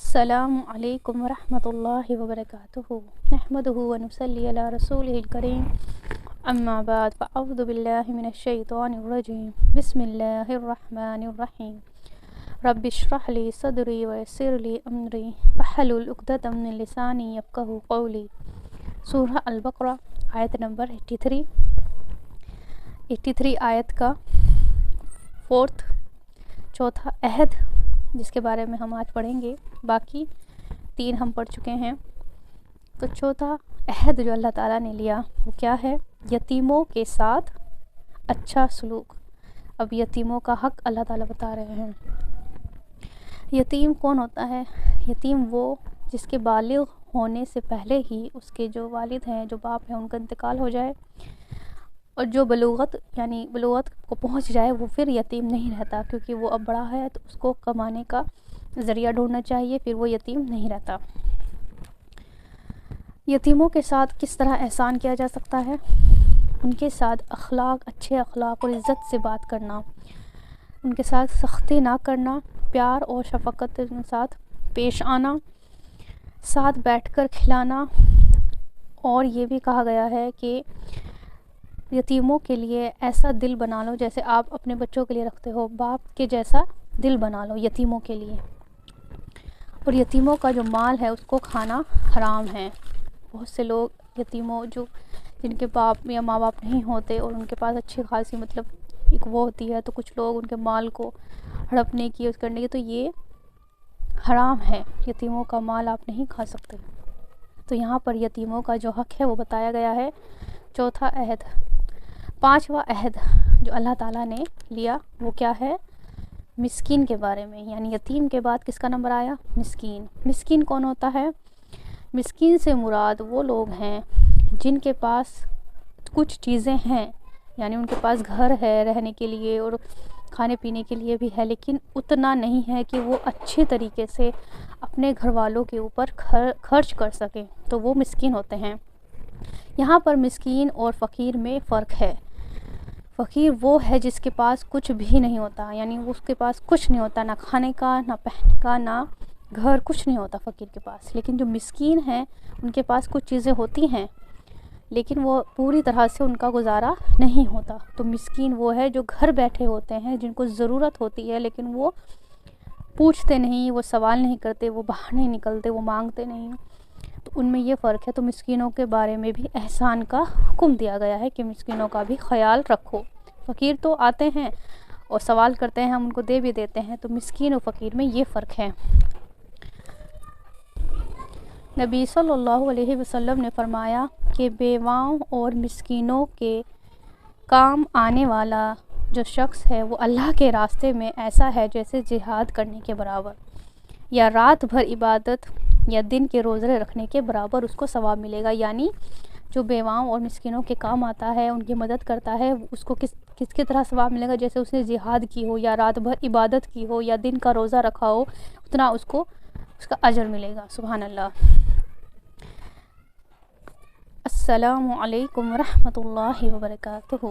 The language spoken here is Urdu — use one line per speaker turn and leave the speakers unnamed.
السلام علیکم ورحمۃ اللہ وبرکاتہ نحمدہ ونصلی علی رسولہ الکریم اما بعد فاعوذ باللہ من الشیطان الرجیم بسم اللہ الرحمن الرحیم رب اشرح لی صدری ویسر لی امری واحلل عقدۃ من لسانی یفقہوا قولی۔ سورہ البقرہ آیت نمبر 83 آیت کا چوتھا عہد جس کے بارے میں ہم آج پڑھیں گے، باقی 3 ہم پڑھ چکے ہیں۔ تو چوتھا عہد جو اللہ تعالیٰ نے لیا وہ کیا ہے؟ یتیموں کے ساتھ اچھا سلوک۔ اب یتیموں کا حق اللہ تعالیٰ بتا رہے ہیں۔ یتیم کون ہوتا ہے؟ یتیم وہ جس کے بالغ ہونے سے پہلے ہی اس کے جو والد ہیں، جو باپ ہیں، ان کا انتقال ہو جائے، اور جو بلوغت کو پہنچ جائے وہ پھر یتیم نہیں رہتا، کیونکہ وہ اب بڑا ہے تو اس کو کمانے کا ذریعہ ڈھونڈنا چاہیے، پھر وہ یتیم نہیں رہتا۔ یتیموں کے ساتھ کس طرح احسان کیا جا سکتا ہے؟ ان کے ساتھ اچھے اخلاق اور عزت سے بات کرنا، ان کے ساتھ سختی نہ کرنا، پیار اور شفقت کے ساتھ پیش آنا، ساتھ بیٹھ کر کھلانا۔ اور یہ بھی کہا گیا ہے کہ یتیموں کے لیے ایسا دل بنا لو جیسے آپ اپنے بچوں کے لیے رکھتے ہو، باپ کے جیسا دل بنا لو یتیموں کے لیے۔ اور یتیموں کا جو مال ہے اس کو کھانا حرام ہے۔ بہت سے لوگ یتیموں جن کے باپ یا ماں باپ نہیں ہوتے اور ان کے پاس اچھی خاصی ایک وہ ہوتی ہے، تو کچھ لوگ ان کے مال کو ہڑپنے کی کرنے کی، تو یہ حرام ہے۔ یتیموں کا مال آپ نہیں کھا سکتے۔ تو یہاں پر یتیموں کا جو حق ہے وہ بتایا گیا ہے۔ چوتھا عہد۔ 5واں عہد جو اللہ تعالیٰ نے لیا وہ کیا ہے؟ مسکین کے بارے میں، یعنی یتیم کے بعد کس کا نمبر آیا؟ مسکین۔ مسکین کون ہوتا ہے؟ مسکین سے مراد وہ لوگ ہیں جن کے پاس کچھ چیزیں ہیں، یعنی ان کے پاس گھر ہے رہنے کے لیے اور کھانے پینے کے لیے بھی ہے، لیکن اتنا نہیں ہے کہ وہ اچھے طریقے سے اپنے گھر والوں کے اوپر خرچ کر سکیں، تو وہ مسکین ہوتے ہیں۔ یہاں پر مسکین اور فقیر میں فرق ہے۔ فقیر وہ ہے جس کے پاس کچھ بھی نہیں ہوتا، یعنی اس کے پاس کچھ نہیں ہوتا، نہ کھانے کا، نہ پہننے کا، نہ گھر، کچھ نہیں ہوتا فقیر کے پاس۔ لیکن جو مسکین ہیں ان کے پاس کچھ چیزیں ہوتی ہیں لیکن وہ پوری طرح سے ان کا گزارا نہیں ہوتا۔ تو مسکین وہ ہے جو گھر بیٹھے ہوتے ہیں، جن کو ضرورت ہوتی ہے لیکن وہ پوچھتے نہیں، وہ سوال نہیں کرتے، وہ باہر نہیں نکلتے، وہ مانگتے نہیں۔ تو ان میں یہ فرق ہے۔ تو مسکینوں کے بارے میں بھی احسان کا حکم دیا گیا ہے کہ مسکینوں کا بھی خیال رکھو۔ فقیر تو آتے ہیں اور سوال کرتے ہیں، ہم ان کو دے بھی دیتے ہیں، تو مسکین و فقیر میں یہ فرق ہے۔ نبی صلی اللہ علیہ وسلم نے فرمایا کہ بیواؤں اور مسکینوں کے کام آنے والا جو شخص ہے وہ اللہ کے راستے میں ایسا ہے جیسے جہاد کرنے کے برابر، یا رات بھر عبادت یا دن کے روزے رکھنے کے برابر اس کو ثواب ملے گا۔ یعنی جو بیواؤں اور مسکینوں کے کام آتا ہے، ان کی مدد کرتا ہے، اس کو کس کی طرح ثواب ملے گا؟ جیسے اس نے جہاد کی ہو، یا رات بھر عبادت کی ہو، یا دن کا روزہ رکھا ہو، اتنا اس کا اجر ملے گا۔ سبحان اللہ۔ السلام علیکم ورحمۃ اللہ وبرکاتہ۔